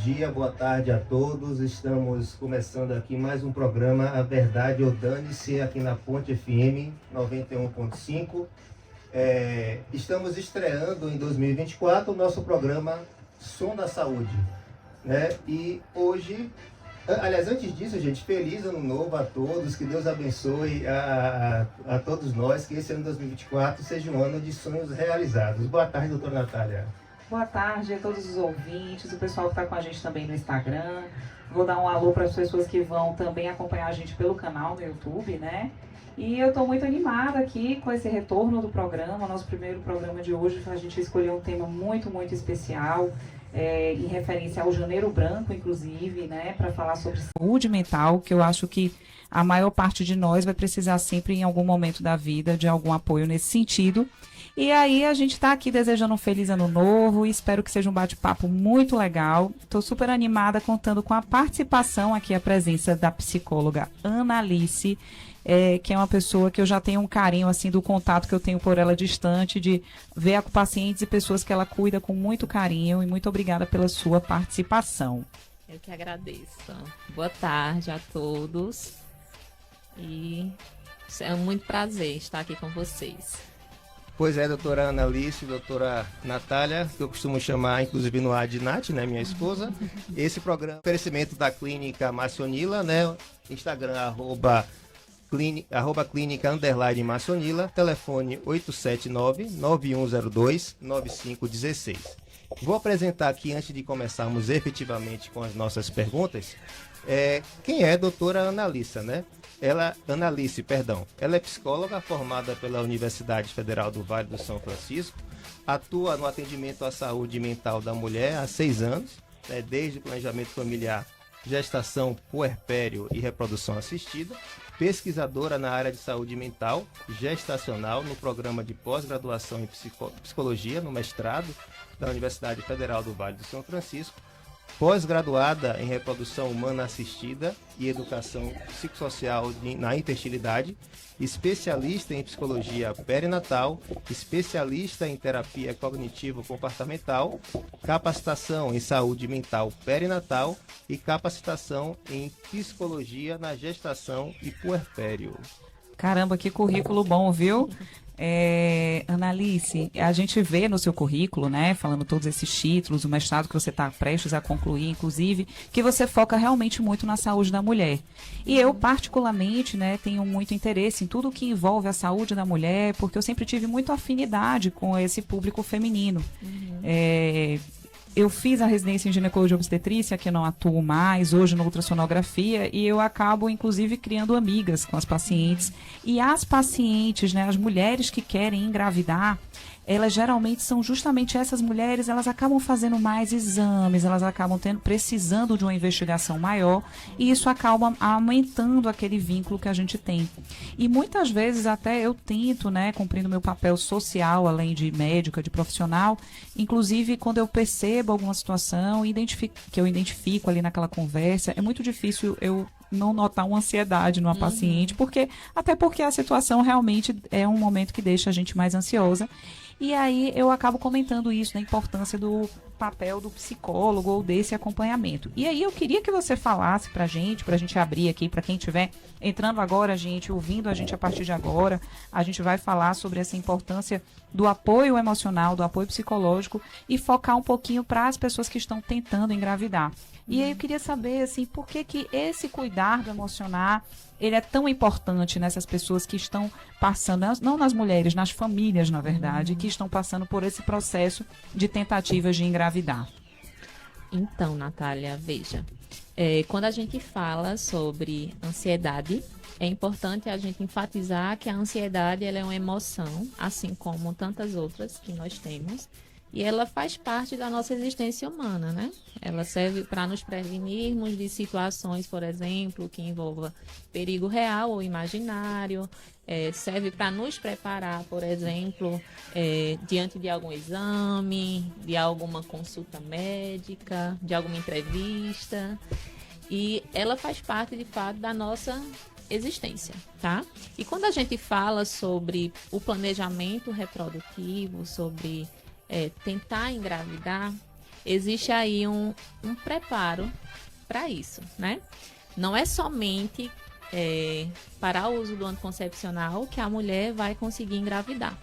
dia, boa tarde a todos. Estamos começando aqui mais um programa A Verdade ou Dane-se, aqui na Ponte FM 91.5. Estamos estreando em 2024 o nosso programa Som da Saúde, né? E hoje, aliás, antes disso, gente, feliz ano novo a todos, que Deus abençoe a todos nós, que esse ano 2024 seja um ano de sonhos realizados. Boa tarde, doutora Natália. Boa tarde a todos os ouvintes, o pessoal que está com a gente também no Instagram. Vou dar um alô para as pessoas que vão também acompanhar a gente pelo canal no YouTube, né? E eu estou muito animada aqui com esse retorno do programa, nosso primeiro programa de hoje. A gente escolheu um tema muito, muito especial, em referência ao Janeiro Branco, inclusive, né? Para falar sobre saúde mental, que eu acho que a maior parte de nós vai precisar sempre, em algum momento da vida, de algum apoio nesse sentido. E aí a gente está aqui desejando um feliz ano novo e espero que seja um bate-papo muito legal. Estou super animada contando com a participação aqui, a presença da psicóloga Analice, que é uma pessoa que eu já tenho um carinho assim do contato que eu tenho por ela distante, de ver com pacientes e pessoas que ela cuida com muito carinho, e muito obrigada pela sua participação. Eu que agradeço. Boa tarde a todos e é um muito prazer estar aqui com vocês. Pois é, doutora Analice, doutora Natália, que eu costumo chamar, inclusive, no ar de Nath, né, minha esposa. Esse programa é um oferecimento da Clínica Maçonila, né, Instagram, clínica _Maçonila, telefone 879-9102-9516. Vou apresentar aqui, antes de começarmos efetivamente com as nossas perguntas, quem é a doutora Analice, né? Analice, ela é psicóloga formada pela Universidade Federal do Vale do São Francisco, atua no atendimento à saúde mental da mulher há 6 anos, né, desde o planejamento familiar, gestação, puerpério e reprodução assistida, pesquisadora na área de saúde mental gestacional no programa de pós-graduação em psicologia no mestrado da Universidade Federal do Vale do São Francisco, pós-graduada em reprodução humana assistida e educação psicossocial na infertilidade, especialista em psicologia perinatal, especialista em terapia cognitivo-comportamental, capacitação em saúde mental perinatal e capacitação em psicologia na gestação e puerpério. Caramba, que currículo bom, viu? Analice, a gente vê no seu currículo, né, falando todos esses títulos, o mestrado que você está prestes a concluir, inclusive, que você foca realmente muito na saúde da mulher. E eu, particularmente, né, tenho muito interesse em tudo que envolve a saúde da mulher, porque eu sempre tive muita afinidade com esse público feminino. Eu fiz a residência em ginecologia e obstetrícia, que eu não atuo mais, hoje na ultrassonografia, e eu acabo, inclusive, criando amigas com as pacientes. E as pacientes, né, as mulheres que querem engravidar, elas geralmente são justamente essas mulheres, elas acabam fazendo mais exames, elas acabam precisando de uma investigação maior, e isso acaba aumentando aquele vínculo que a gente tem. E muitas vezes até eu tento, né, cumprindo meu papel social, além de médica, de profissional, inclusive quando eu percebo alguma situação que eu identifico ali naquela conversa, é muito difícil eu não notar uma ansiedade numa paciente, até porque a situação realmente é um momento que deixa a gente mais ansiosa. E aí eu acabo comentando isso, da importância do papel do psicólogo ou desse acompanhamento. E aí eu queria que você falasse pra gente abrir aqui, para quem estiver entrando agora, gente, ouvindo a gente a partir de agora, a gente vai falar sobre essa importância do apoio emocional, do apoio psicológico e focar um pouquinho para as pessoas que estão tentando engravidar. E aí eu queria saber, assim, por que esse cuidado emocional, ele é tão importante nessas pessoas que estão passando, não nas mulheres, nas famílias, na verdade, que estão passando por esse processo de tentativas de engravidar. Então, Natália, veja, quando a gente fala sobre ansiedade, é importante a gente enfatizar que a ansiedade ela é uma emoção, assim como tantas outras que nós temos, e ela faz parte da nossa existência humana, né? Ela serve para nos prevenirmos de situações, por exemplo, que envolvam perigo real ou imaginário, serve para nos preparar, por exemplo, diante de algum exame, de alguma consulta médica, de alguma entrevista. E ela faz parte, de fato, da nossa existência, tá? E quando a gente fala sobre o planejamento reprodutivo, sobre tentar engravidar, existe aí um preparo para isso, né? Não é somente para o uso do anticoncepcional que a mulher vai conseguir engravidar.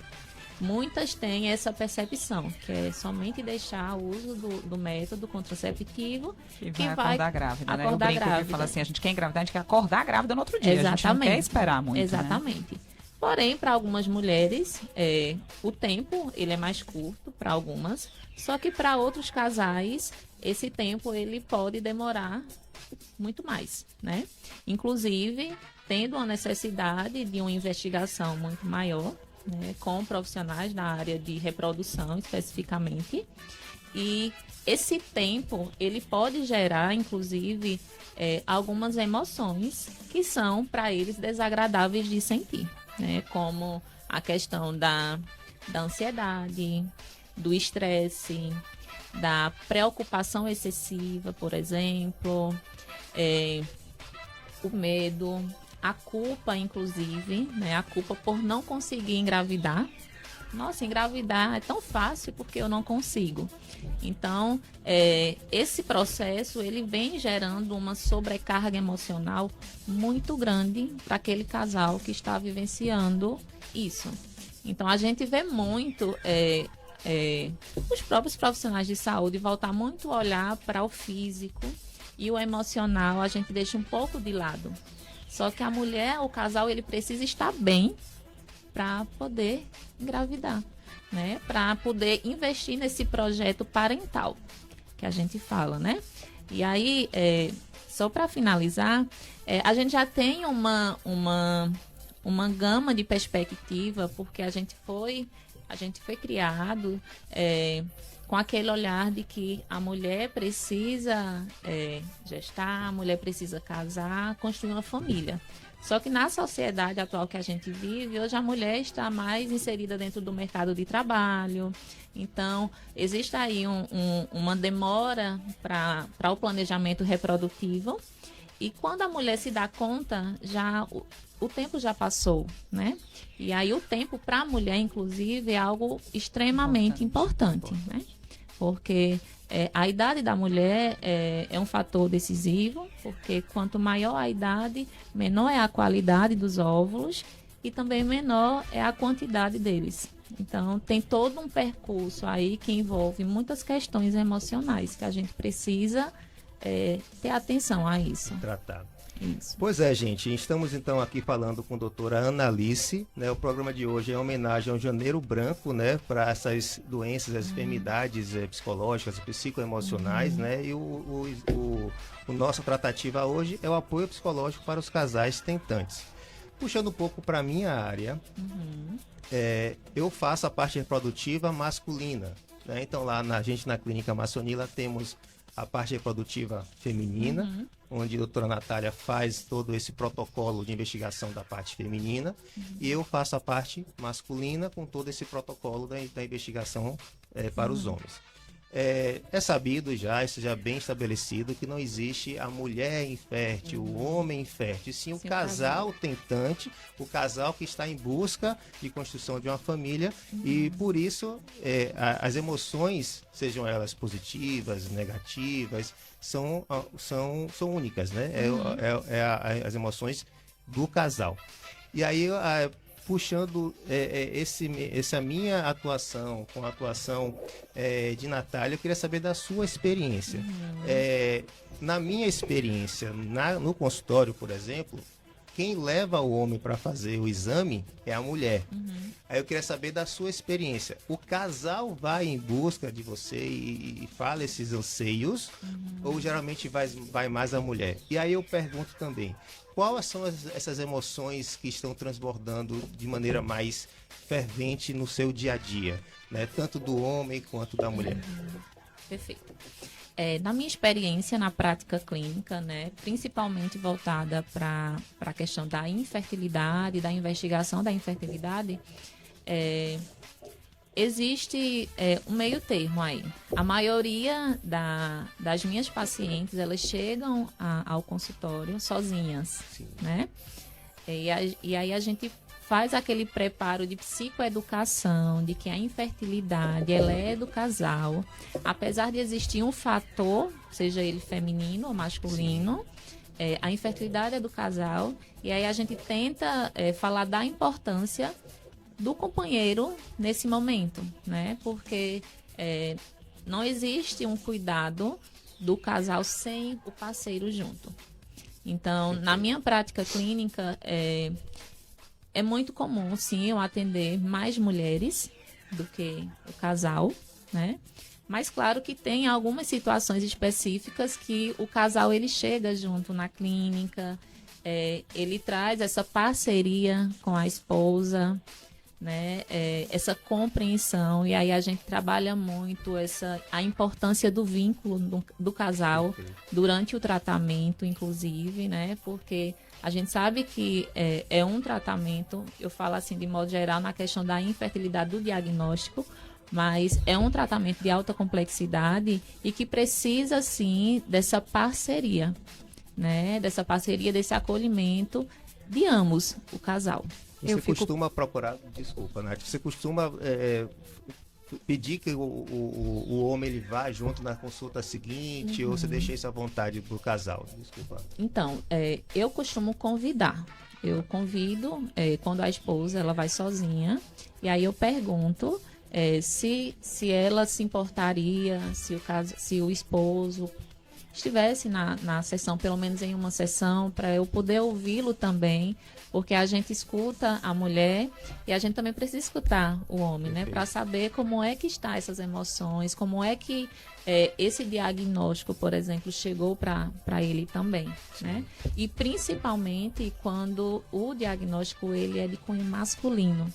Muitas têm essa percepção, que é somente deixar o uso do método contraceptivo que vai acordar grávida, né? Acordar grávida. Fala assim, a gente quer engravidar, a gente quer acordar grávida no outro dia. Exatamente. A gente não quer esperar muito, Exatamente. Né? Porém, para algumas mulheres, o tempo ele é mais curto, para algumas. Só que para outros casais, esse tempo ele pode demorar muito mais, né? Inclusive, tendo a necessidade de uma investigação muito maior, né, com profissionais na área de reprodução especificamente. E esse tempo, ele pode gerar, inclusive, algumas emoções que são, para eles, desagradáveis de sentir, né? Como a questão da ansiedade, do estresse, da preocupação excessiva, por exemplo, o medo, a culpa, inclusive, né? A culpa por não conseguir engravidar. Nossa, engravidar é tão fácil porque eu não consigo. Então, esse processo, ele vem gerando uma sobrecarga emocional muito grande para aquele casal que está vivenciando isso. Então, a gente vê muito os próprios profissionais de saúde voltar muito a olhar para o físico e o emocional a gente deixa um pouco de lado. Só que a mulher, o casal, ele precisa estar bem para poder engravidar, né? Para poder investir nesse projeto parental que a gente fala, né? E aí, só para finalizar, a gente já tem uma gama de perspectiva, porque a gente foi criado com aquele olhar de que a mulher precisa gestar, a mulher precisa casar, construir uma família. Só que na sociedade atual que a gente vive, hoje a mulher está mais inserida dentro do mercado de trabalho. Então, existe aí uma demora para o planejamento reprodutivo. E quando a mulher se dá conta, já o tempo já passou, né? E aí o tempo para a mulher, inclusive, é algo extremamente importante, né? Porque a idade da mulher é um fator decisivo, porque quanto maior a idade, menor é a qualidade dos óvulos e também menor é a quantidade deles. Então, tem todo um percurso aí que envolve muitas questões emocionais que a gente precisa ter atenção a isso. Tratado. Isso. Pois é, gente, estamos então aqui falando com a doutora Analice, né? O programa de hoje é em homenagem ao Janeiro Branco, né? Para essas doenças, as enfermidades psicológicas, psicoemocionais, né? E o nossa tratativa hoje é o apoio psicológico para os casais tentantes. Puxando um pouco para a minha área, eu faço a parte reprodutiva masculina, né? Então lá na Clínica Maçonila temos a parte reprodutiva feminina, onde a doutora Natália faz todo esse protocolo de investigação da parte feminina, e eu faço a parte masculina com todo esse protocolo da investigação para os homens. É sabido já, isso já é bem estabelecido, que não existe a mulher infértil, o homem infértil, sim o casal tentante, o casal que está em busca de construção de uma família, e por isso as emoções, sejam elas positivas, negativas, são únicas, né? As emoções do casal. E aí, puxando essa minha atuação com a atuação de Natália, eu queria saber da sua experiência. Na minha experiência, no consultório, por exemplo, quem leva o homem para fazer o exame é a mulher. Aí eu queria saber da sua experiência. O casal vai em busca de você e fala esses anseios, ou geralmente vai mais a mulher? E aí eu pergunto também, quais são essas emoções que estão transbordando de maneira mais fervente no seu dia a dia, né? Tanto do homem quanto da mulher? Perfeito. Na minha experiência na prática clínica, né, principalmente voltada para a questão da infertilidade, da investigação da infertilidade, existe um meio termo aí. A maioria das minhas pacientes, elas chegam ao consultório sozinhas, né? E aí a gente faz aquele preparo de psicoeducação, de que a infertilidade, ela é do casal, apesar de existir um fator, seja ele feminino ou masculino, a infertilidade é do casal, e aí a gente tenta falar da importância do companheiro nesse momento, né? Porque não existe um cuidado do casal sem o parceiro junto. Então, na minha prática clínica, é muito comum, sim, eu atender mais mulheres do que o casal, né? Mas claro que tem algumas situações específicas que o casal ele chega junto na clínica, ele traz essa parceria com a esposa, né? Essa compreensão, e aí a gente trabalha muito a importância do vínculo do casal durante o tratamento, inclusive, né? Porque a gente sabe que é um tratamento, eu falo assim de modo geral na questão da infertilidade do diagnóstico, mas é um tratamento de alta complexidade e que precisa, sim, dessa parceria, né? Dessa parceria, desse acolhimento de ambos, o casal. Você costuma procurar, desculpa, Nath, você costuma pedir que o homem ele vá junto na consulta seguinte, ou você deixa isso à vontade pro casal? Desculpa. Então, eu costumo convidar. Eu convido quando a esposa ela vai sozinha, e aí eu pergunto se ela se importaria, se o esposo estivesse na sessão, pelo menos em uma sessão, para eu poder ouvi-lo também, porque a gente escuta a mulher e a gente também precisa escutar o homem, né? Para saber como é que está essas emoções, como é que esse diagnóstico, por exemplo, chegou para ele também, né? E principalmente quando o diagnóstico ele é de cunho masculino.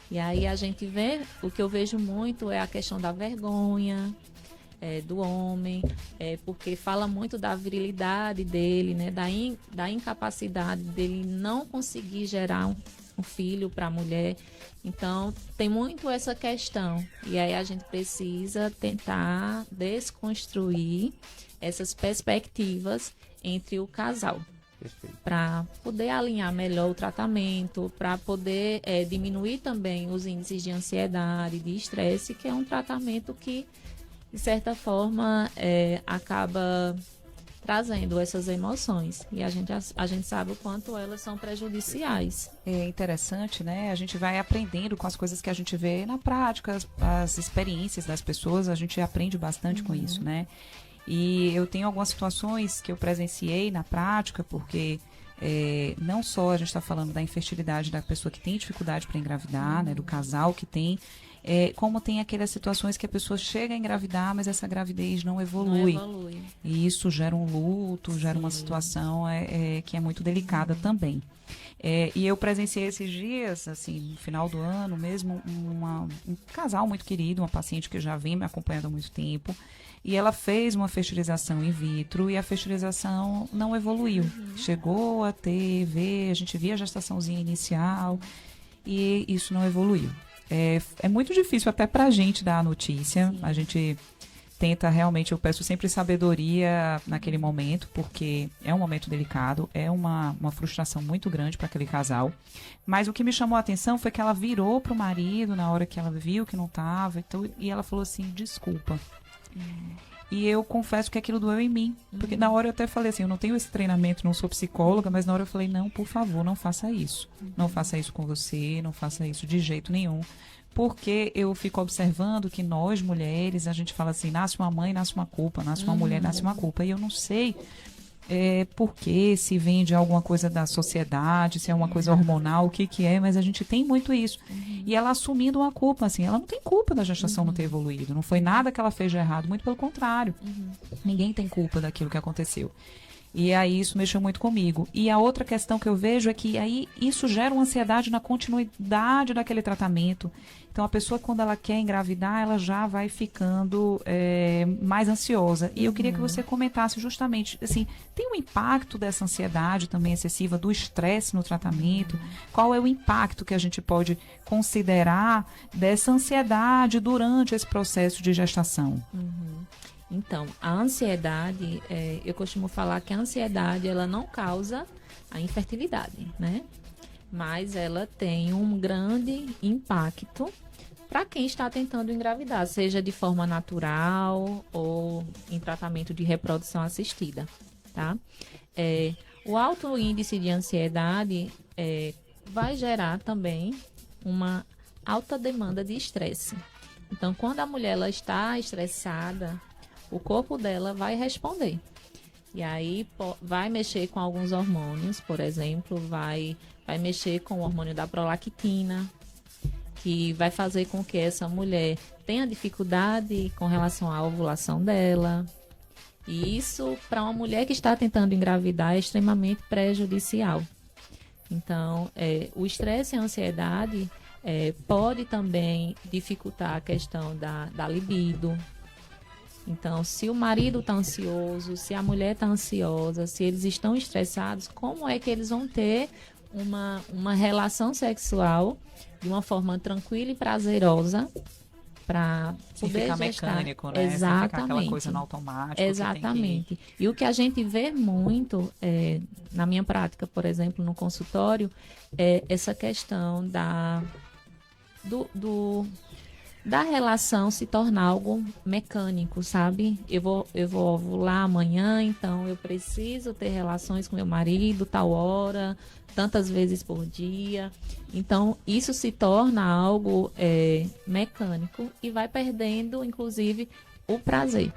E aí a gente vê, o que eu vejo muito é a questão da vergonha, do homem, porque fala muito da virilidade dele, né, da incapacidade dele não conseguir gerar um filho para a mulher. Então, tem muito essa questão. E aí a gente precisa tentar desconstruir essas perspectivas entre o casal, para poder alinhar melhor o tratamento, para poder diminuir também os índices de ansiedade, de estresse, que é um tratamento que de certa forma, acaba trazendo essas emoções. E a gente sabe o quanto elas são prejudiciais. É interessante, né? A gente vai aprendendo com as coisas que a gente vê na prática, as experiências das pessoas, a gente aprende bastante com isso, né? E eu tenho algumas situações que eu presenciei na prática, porque não só a gente está falando da infertilidade da pessoa que tem dificuldade para engravidar, né? Do casal que tem, como tem aquelas situações que a pessoa chega a engravidar, mas essa gravidez não evolui. E isso gera um luto, gera uma situação que é muito delicada também. E eu presenciei esses dias, assim, no final do ano mesmo, um casal muito querido, uma paciente que já vem me acompanhando há muito tempo, e ela fez uma fertilização in vitro e a fertilização não evoluiu. Chegou a a gente via a gestaçãozinha inicial e isso não evoluiu. É muito difícil até pra gente dar a notícia. Sim. A gente tenta realmente, eu peço sempre sabedoria naquele momento, porque é um momento delicado, é uma frustração muito grande para aquele casal. Mas o que me chamou a atenção foi que ela virou pro marido na hora que ela viu que não estava, e ela falou assim, desculpa. E eu confesso que aquilo doeu em mim. Porque na hora eu até falei assim, eu não tenho esse treinamento, não sou psicóloga, mas na hora eu falei, não, por favor, não faça isso. Não faça isso com você, não faça isso de jeito nenhum. Porque eu fico observando que nós, mulheres, a gente fala assim, nasce uma mãe, nasce uma culpa, nasce uma mulher, nasce uma culpa. E eu não sei por que, se vem de alguma coisa da sociedade, se é uma coisa hormonal, o que é, mas a gente tem muito isso. E ela assumindo uma culpa, assim, ela não tem culpa da gestação não ter evoluído, não foi nada que ela fez de errado, muito pelo contrário. Ninguém tem culpa daquilo que aconteceu. E aí isso mexeu muito comigo. E a outra questão que eu vejo é que aí isso gera uma ansiedade na continuidade daquele tratamento. Então a pessoa, quando ela quer engravidar, ela já vai ficando mais ansiosa. E eu queria que você comentasse justamente, assim, tem um impacto dessa ansiedade também excessiva, do estresse no tratamento? Qual é o impacto que a gente pode considerar dessa ansiedade durante esse processo de gestação? Então, a ansiedade, eu costumo falar que a ansiedade ela não causa a infertilidade, né? mas ela tem um grande impacto para quem está tentando engravidar, seja de forma natural ou em tratamento de reprodução assistida, tá? O alto índice de ansiedade vai gerar também uma alta demanda de estresse. Então, quando a mulher ela está estressada, o corpo dela vai responder. E aí vai mexer com alguns hormônios, por exemplo, vai mexer com o hormônio da prolactina, que vai fazer com que essa mulher tenha dificuldade com relação à ovulação dela. E isso, para uma mulher que está tentando engravidar, é extremamente prejudicial. Então, o estresse e a ansiedade pode também dificultar a questão da libido. Então, se o marido está ansioso, se a mulher está ansiosa, se eles estão estressados, como é que eles vão ter uma relação sexual de uma forma tranquila e prazerosa para poder ficar gestar? mecânico, né? Exatamente. Sem ficar aquela coisa no automático. Exatamente. E o que a gente vê muito, na minha prática, por exemplo, no consultório, é essa questão da relação se tornar algo mecânico, sabe? Eu vou ovular amanhã, então eu preciso ter relações com meu marido tal hora, tantas vezes por dia. Então, isso se torna algo mecânico e vai perdendo, inclusive, o prazer.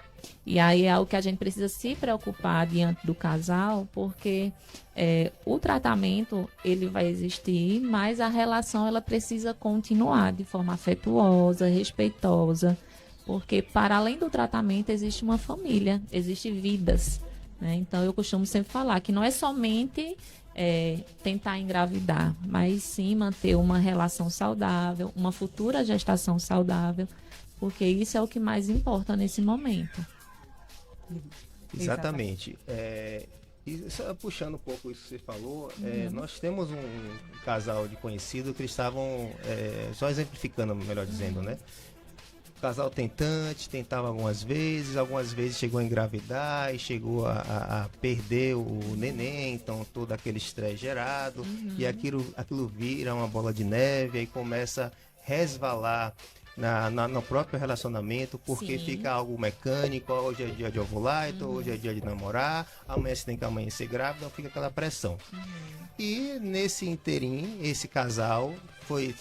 E aí é algo que a gente precisa se preocupar diante do casal, porque o tratamento ele vai existir, mas a relação ela precisa continuar de forma afetuosa, respeitosa, porque para além do tratamento existe uma família, existem vidas, né? Então eu costumo sempre falar que não é somente tentar engravidar, mas sim manter uma relação saudável, uma futura gestação saudável, porque isso é o que mais importa nesse momento. Exatamente. E só puxando um pouco isso que você falou, nós temos um casal de conhecido que eles estavam, só exemplificando, melhor dizendo, né? O casal tentava algumas vezes chegou a engravidar e chegou a perder o neném, então todo aquele estresse gerado, e aquilo vira uma bola de neve, aí começa a resvalar no próprio relacionamento, porque Sim. fica algo mecânico. Hoje é dia de ovular, então hoje é dia de namorar, amanhã você tem que amanhecer grávida, então fica aquela pressão. E nesse inteirinho, esse casal foi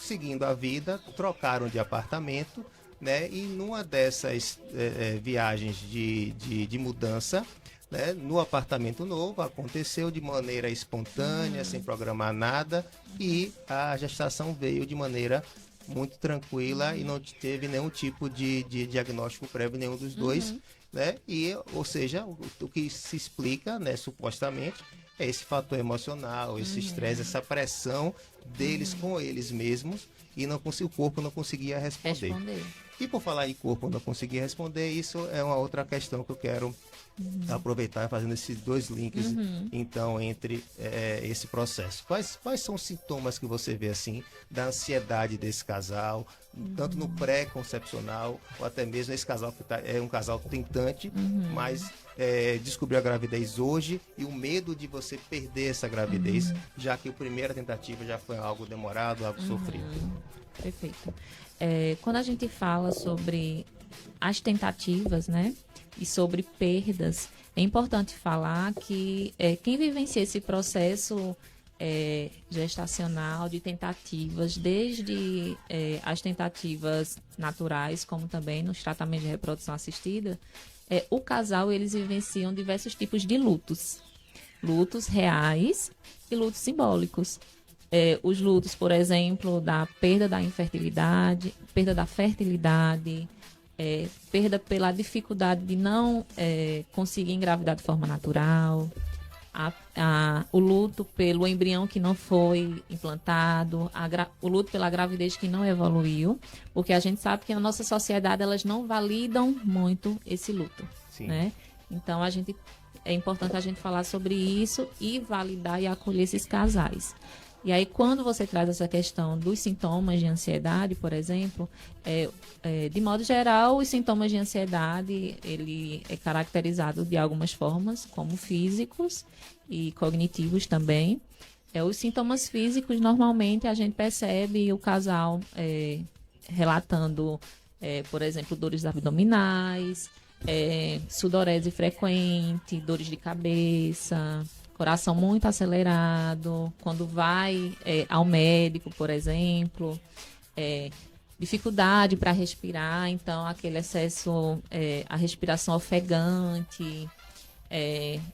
seguindo a vida, trocaram de apartamento, né? E numa dessas viagens de mudança, né, no apartamento novo, aconteceu de maneira espontânea, sem programar nada, e a gestação veio de maneira muito tranquila e não teve nenhum tipo de diagnóstico prévio, nenhum dos dois, né? E, ou seja, o que se explica, né, supostamente, é esse fator emocional, esse estresse, essa pressão deles com eles mesmos, e o corpo não conseguia responder. E por falar em corpo não conseguir responder, isso é uma outra questão que eu quero aproveitar fazendo esses dois links, então, entre esse processo. Quais são os sintomas que você vê, assim, da ansiedade desse casal, tanto no pré-concepcional, ou até mesmo esse casal que é um casal tentante, mas descobriu a gravidez hoje, e o medo de você perder essa gravidez, já que a primeira tentativa já foi algo demorado, algo sofrido. Perfeito. Quando a gente fala sobre as tentativas, né, e sobre perdas, é importante falar que quem vivencia esse processo gestacional de tentativas, desde as tentativas naturais, como também nos tratamentos de reprodução assistida, o casal, eles vivenciam diversos tipos de lutos. Lutos reais e lutos simbólicos. Os lutos, por exemplo, da perda da infertilidade, perda da fertilidade, perda pela dificuldade de não conseguir engravidar de forma natural, o luto pelo embrião que não foi implantado, o luto pela gravidez que não evoluiu, porque a gente sabe que na nossa sociedade elas não validam muito esse luto, né? Então é importante a gente falar sobre isso e validar e acolher esses casais. E aí, quando você traz essa questão dos sintomas de ansiedade, por exemplo, de modo geral, os sintomas de ansiedade, ele é caracterizado de algumas formas, como físicos e cognitivos também. Os sintomas físicos, normalmente, a gente percebe o casal relatando, por exemplo, dores abdominais, sudorese frequente, dores de cabeça, coração muito acelerado, quando vai ao médico, por exemplo, dificuldade para respirar, então aquele excesso, a respiração ofegante,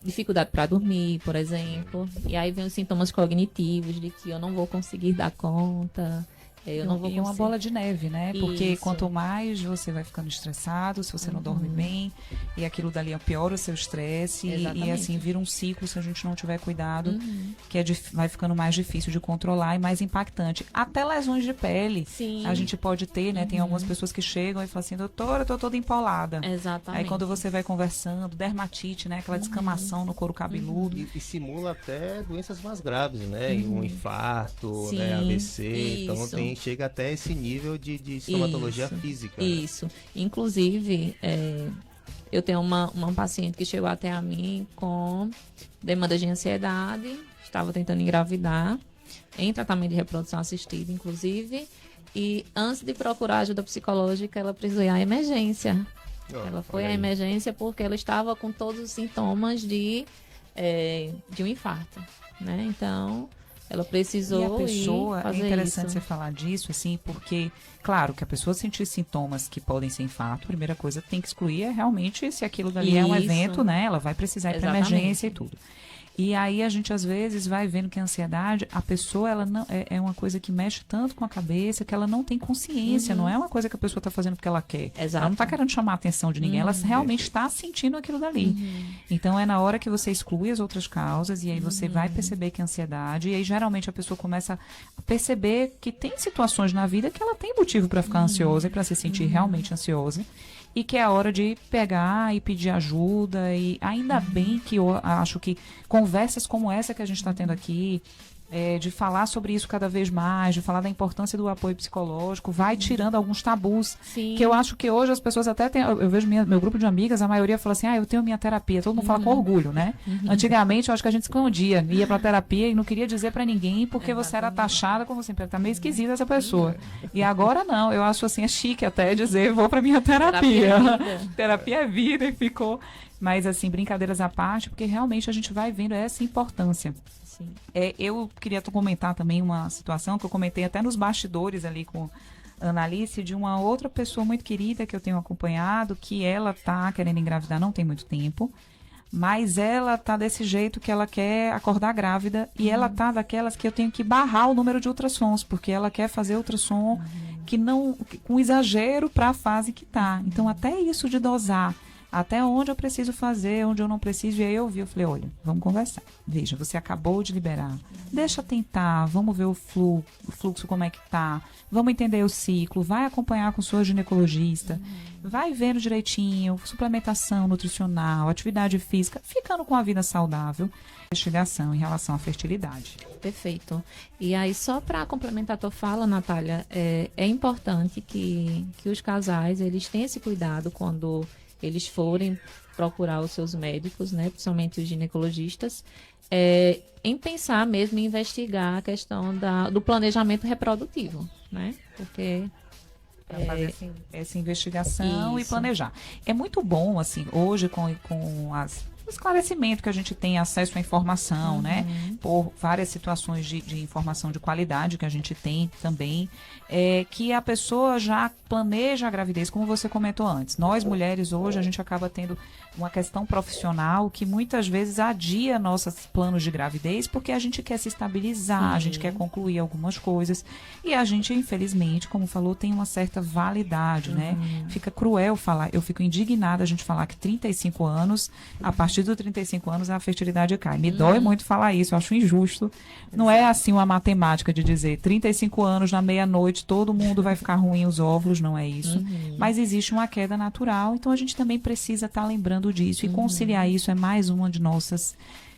dificuldade para dormir, por exemplo. E aí vem os sintomas cognitivos de que eu não vou conseguir dar conta. Eu não vou e uma bola de neve, né? Porque Isso. quanto mais você vai ficando estressado, se você não dorme bem, e aquilo dali piora o seu estresse, e assim vira um ciclo se a gente não tiver cuidado, que vai ficando mais difícil de controlar e mais impactante. Até lesões de pele Sim. a gente pode ter, né? Tem algumas pessoas que chegam e falam assim, doutora, eu tô toda empolada. Exatamente. Aí quando você vai conversando, dermatite, né? Aquela descamação no couro cabeludo. E simula até doenças mais graves, né? Um infarto, Sim, né? AVC. Então isso. chega até esse nível de sintomatologia física. Né? Isso. Inclusive, eu tenho uma paciente que chegou até a mim com demanda de ansiedade, estava tentando engravidar, em tratamento de reprodução assistida, inclusive, e antes de procurar ajuda psicológica, ela precisou ir à emergência. Ela foi à emergência porque ela estava com todos os sintomas de um infarto, né? Então, ela precisou e a pessoa, fazer é interessante isso. você falar disso, assim, porque, claro, que a pessoa sentir sintomas que podem ser infarto, a primeira coisa que tem que excluir é realmente se aquilo dali é um Isso. evento, né? Ela vai precisar ir para Exatamente. emergência e tudo. E aí a gente, às vezes, vai vendo que a ansiedade, a pessoa, ela não é uma coisa que mexe tanto com a cabeça que ela não tem consciência, não é uma coisa que a pessoa está fazendo porque ela quer. Exato. Ela não está querendo chamar a atenção de ninguém, ela realmente está sentindo aquilo dali. Então é na hora que você exclui as outras causas e aí você vai perceber que é ansiedade, e aí geralmente a pessoa começa a perceber que tem situações na vida que ela tem motivo para ficar ansiosa e para se sentir realmente ansiosa. E que é a hora de pegar e pedir ajuda. E ainda bem que eu acho que conversas como essa que a gente está tendo aqui, de falar sobre isso cada vez mais, de falar da importância do apoio psicológico, vai tirando alguns tabus. Sim. Que eu acho que hoje as pessoas até têm. Eu vejo meu grupo de amigas, a maioria fala assim, eu tenho minha terapia. Todo mundo fala com orgulho, né? Antigamente, eu acho que a gente escondia, ia pra terapia e não queria dizer pra ninguém porque você era taxada como assim, tá meio esquisita essa pessoa. E agora não, eu acho assim, é chique até dizer, vou pra minha terapia. Terapia é vida, e ficou. Mas assim, brincadeiras à parte, porque realmente a gente vai vendo essa importância. Sim. Eu queria comentar também uma situação que eu comentei até nos bastidores ali com a Analice, de uma outra pessoa muito querida que eu tenho acompanhado, que ela tá querendo engravidar não tem muito tempo, mas ela tá desse jeito que ela quer acordar grávida, e ela tá daquelas que eu tenho que barrar o número de ultrassons, porque ela quer fazer ultrassom que não, com exagero para a fase que tá. Então até isso de dosar, até onde eu preciso fazer, onde eu não preciso. E aí eu falei, olha, vamos conversar. Veja, você acabou de liberar. Deixa tentar, vamos ver o fluxo como é que tá. Vamos entender o ciclo, vai acompanhar com o seu ginecologista. Vai vendo direitinho, suplementação nutricional, atividade física, ficando com a vida saudável. Investigação em relação à fertilidade. Perfeito. E aí, só para complementar a tua fala, Natália, é importante que os casais, eles tenham esse cuidado quando eles forem procurar os seus médicos, né, principalmente os ginecologistas, em pensar mesmo em investigar a questão do planejamento reprodutivo, né? Porque Para fazer essa investigação Isso. e planejar. É muito bom, assim, hoje com o esclarecimento que a gente tem acesso à informação, né? Por várias situações de informação de qualidade que a gente tem também, que a pessoa já planeja a gravidez, como você comentou antes. Nós, mulheres, hoje, a gente acaba tendo uma questão profissional que muitas vezes adia nossos planos de gravidez porque a gente quer se estabilizar, a gente quer concluir algumas coisas e a gente, infelizmente, como falou, tem uma certa validade, né? Fica cruel falar, eu fico indignada a gente falar que 35 anos, a partir dos 35 anos a fertilidade cai. Me dói muito falar isso, eu acho injusto. Não é assim uma matemática de dizer 35 anos na meia-noite todo mundo vai ficar ruim os óvulos, não é isso. Mas existe uma queda natural, então a gente também precisa estar lembrando disso e conciliar isso é mais uma de nossas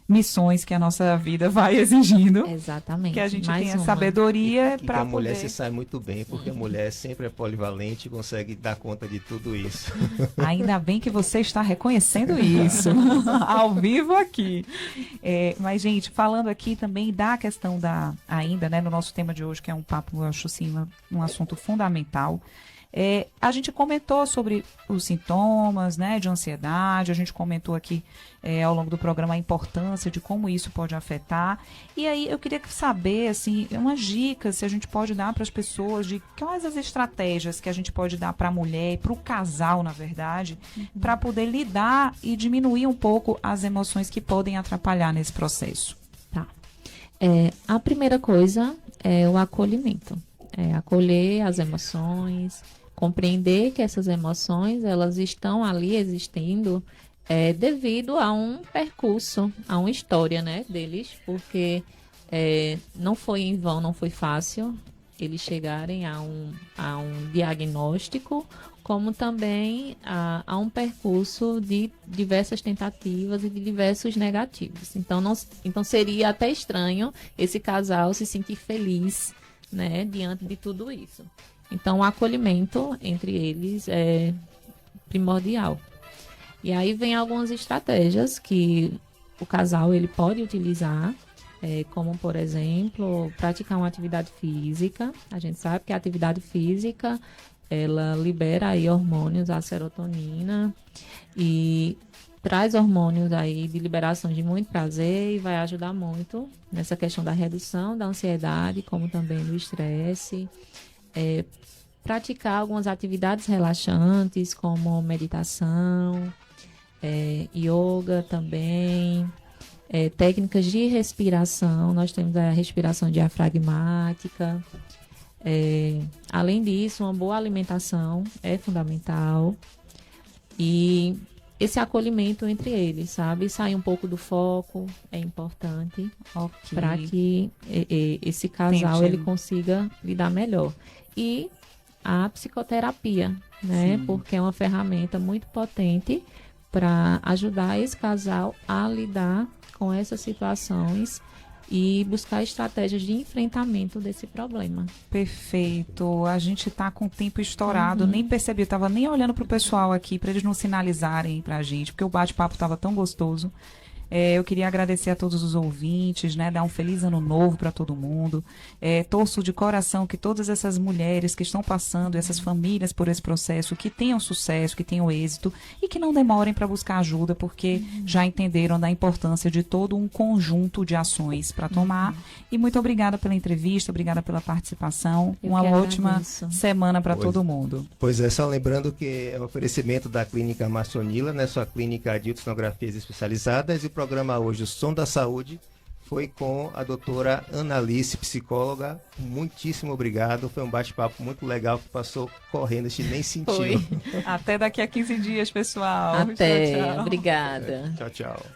missões que a nossa vida vai exigindo. Exatamente. Que a gente Mais tenha uma. sabedoria E que para a mulher poder... se sai muito bem, porque a mulher sempre é polivalente e consegue dar conta de tudo isso. Ainda bem que você está reconhecendo isso, ao vivo aqui. Mas, gente, falando aqui também da questão ainda, né, no nosso tema de hoje, que é um papo, eu acho assim, um assunto fundamental. A gente comentou sobre os sintomas, né, de ansiedade, a gente comentou aqui ao longo do programa a importância de como isso pode afetar. E aí eu queria saber, assim, umas dicas se a gente pode dar para as pessoas de quais as estratégias que a gente pode dar para a mulher e para o casal, na verdade, para poder lidar e diminuir um pouco as emoções que podem atrapalhar nesse processo. Tá. A primeira coisa é o acolhimento. Acolher as emoções, compreender que essas emoções elas estão ali existindo devido a um percurso, a uma história, né, deles, porque não foi em vão, não foi fácil eles chegarem a um diagnóstico, como também a um percurso de diversas tentativas e de diversos negativos. Então seria até estranho esse casal se sentir feliz, né, diante de tudo isso. Então, o acolhimento entre eles é primordial. E aí vem algumas estratégias que o casal ele pode utilizar, como, por exemplo, praticar uma atividade física. A gente sabe que a atividade física, ela libera aí hormônios, a serotonina, e traz hormônios aí de liberação de muito prazer e vai ajudar muito nessa questão da redução da ansiedade, como também do estresse. Praticar algumas atividades relaxantes, como meditação, yoga também, técnicas de respiração. Nós temos a respiração diafragmática. Além disso, uma boa alimentação é fundamental. E esse acolhimento entre eles, sabe? Sair um pouco do foco é importante para que esse casal ele consiga lidar melhor. E a psicoterapia, né? Sim. Porque é uma ferramenta muito potente para ajudar esse casal a lidar com essas situações e buscar estratégias de enfrentamento desse problema. Perfeito. A gente está com o tempo estourado, nem percebi, eu estava nem olhando para o pessoal aqui, para eles não sinalizarem para a gente, porque o bate-papo estava tão gostoso. Eu queria agradecer a todos os ouvintes, né, dar um feliz ano novo para todo mundo. Torço de coração que todas essas mulheres que estão passando, essas famílias por esse processo, que tenham sucesso, que tenham êxito e que não demorem para buscar ajuda, porque já entenderam da importância de todo um conjunto de ações para tomar. E muito obrigada pela entrevista, obrigada pela participação. Uma ótima semana para todo mundo. Pois é, só lembrando que é um oferecimento da Clínica Maçonila, né, sua clínica de ultrassonografias especializadas. E o programa hoje, o Som da Saúde, foi com a doutora Analice, psicóloga. Muitíssimo obrigado. Foi um bate-papo muito legal que passou correndo, a gente nem sentiu. Foi. Até daqui a 15 dias, pessoal. Até. Tchau, tchau. Obrigada. Tchau, tchau.